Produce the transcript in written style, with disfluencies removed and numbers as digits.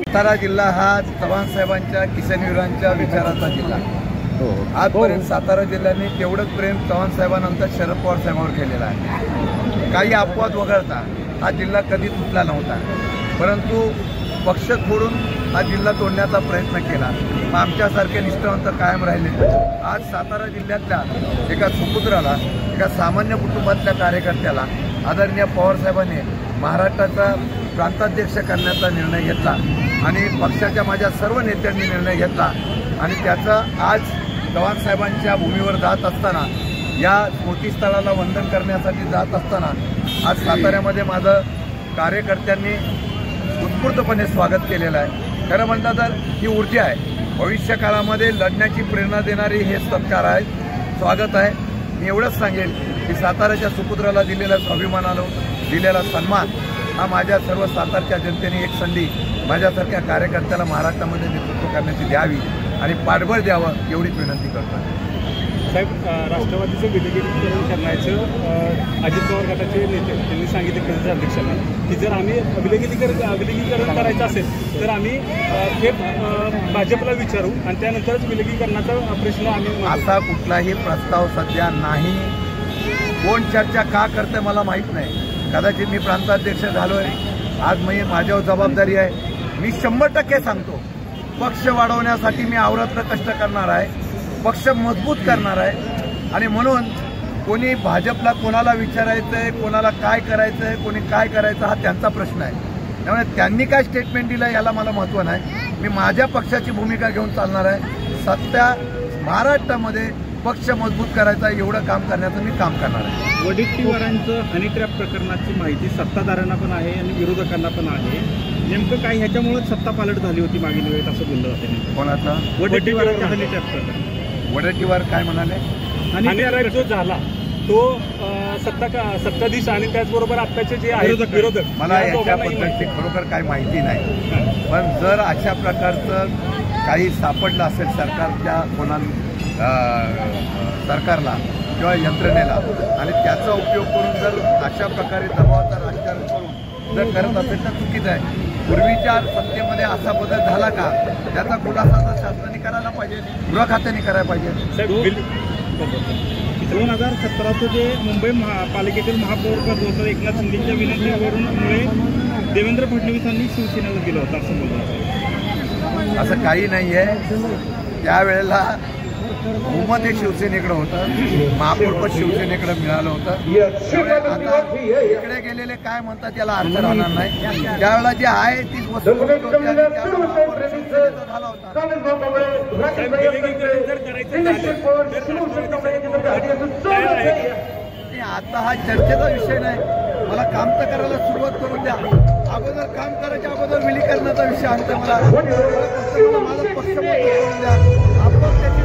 सातारा जिल्हा हा चव्हाण साहेबांच्या किसनवीरांच्या विचाराचा जिल्हा. आजपर्यंत सातारा जिल्ह्याने तेवढंच प्रेम चव्हाण साहेबांनंतर शरद पवार साहेबांवर केलेलं आहे. काही अपवाद वगळता हा जिल्हा कधी तुटला नव्हता, परंतु पक्ष फोडून हा जिल्हा तोडण्याचा प्रयत्न केला. मग आमच्यासारखे निष्ठावंत कायम राहिले. आज सातारा जिल्ह्यातल्या एका सुपुत्राला, एका सामान्य कुटुंबातल्या कार्यकर्त्याला आदरणीय पवारसाहेबांनी महाराष्ट्राचा प्रांताध्यक्ष करण्याचा निर्णय घेतला आणि पक्षाच्या माझ्या सर्व नेत्यांनी निर्णय घेतला आणि त्याचा आज चव्हाण साहेबांच्या भूमीवर जात असताना, या स्मृतीस्थळाला वंदन करण्यासाठी जात असताना आज साताऱ्यामध्ये माझं कार्यकर्त्यांनी उत्स्फूर्तपणे स्वागत केलेलं आहे. खरं म्हणता तर ही ऊर्जा आहे. भविष्य काळामध्ये लढण्याची प्रेरणा देणारी हे सत्कार आहे, स्वागत आहे. मी एवढंच सांगेल की साताऱ्याच्या सुपुत्राला दिलेला स्वाभिमानाला दिलेला सन्मान हा माझ्या सर्व सातारच्या जनतेने एक संधी माझ्यासारख्या कार्यकर्त्याला महाराष्ट्रामध्ये नेतृत्व करण्याची द्यावी आणि पाठबळ द्यावं एवढीच विनंती करतो. साहेब, राष्ट्रवादीचं विलगीकरण करण्याचं अजित पवार गटाचे नेते त्यांनी सांगितले केंद्र अध्यक्षांना की जर आम्ही विलगीकरण करायचं असेल तर आम्ही थेट भाजपला विचारू आणि त्यानंतरच विलगीकरणाचा प्रश्न आम्ही. आता कुठलाही प्रस्ताव सध्या नाही. कोण चर्चा का करते मला माहीत नाही. कदाचित मी प्रांताध्यक्ष झालोय, आज माझ्यावर जबाबदारी आहे. मी 100% सांगतो, पक्ष वाढवण्यासाठी मी अवरात्र कष्ट करणार आहे, पक्ष मजबूत करणार आहे. आणि म्हणून कोणी भाजपला कोणाला विचारायचंय, कोणाला काय करायचंय, कोणी काय करायचं हा त्यांचा प्रश्न आहे. त्यामुळे त्यांनी काय स्टेटमेंट दिलं याला मला महत्त्व नाही. मी माझ्या पक्षाची भूमिका घेऊन चालणार आहे. सत्या महाराष्ट्रामध्ये पक्ष मजबूत करायचा एवढं काम करण्याचं मी काम करणार आहे. वडेट्टीवारांचं हनी ट्रॅप प्रकरणाची माहिती सत्ताधाऱ्यांना पण आहे आणि विरोधकांना पण आहे. नेमकं काय ह्याच्यामुळे सत्ता पालट झाली होती मागील वेळेत असं बोललं जातं. कोणाचा? वडेट्टीवारांचा हनी ट्रॅप प्रकरण. वडेट्टीवार काय म्हणाले? हनी ट्रॅप जो झाला तो सत्ताधीश आणि त्याचबरोबर आत्ताचे जे विरोधक मला याच्याबद्दलची खरोखर काही माहिती नाही. पण जर अशा प्रकारचं काही सापडलं असेल सरकारला किंवा यंत्रणेला आणि त्याचा उपयोग करून जर अशा प्रकारे दबावाचं राजकारण करून जर करत असेल तर चुकीचं आहे. पूर्वीच्या सत्तेमध्ये असा बदल झाला का त्याचा खुलासा तर शासनाने करायला पाहिजे, गृह खात्याने करायला पाहिजे. 2017चं जे मुंबई पालिकेतील महापौर पद होतं एकनाथ शिंदेच्या विनंतीवरूनमुळे देवेंद्र फडणवीसांनी शिवसेनेला दिलं होतं असं बोललं. असं काही नाही आहे. त्यावेळेला बहुमत हे शिवसेनेकडे होतं, महापौरपद शिवसेनेकडे मिळालं होतं. आता इकडे गेलेले काय म्हणतात याला अर्थ राहणार नाही. त्यावेळेला जे आहे ती वस्तू झाला होता. आता हा चर्चेचा विषय नाही. मला काम तर करायला सुरुवात करून द्या. अगोदर काम करायच्या अगोदर विलीकरणाचा विषय आणतो. मला माझा पक्ष करून द्या. आपण त्याची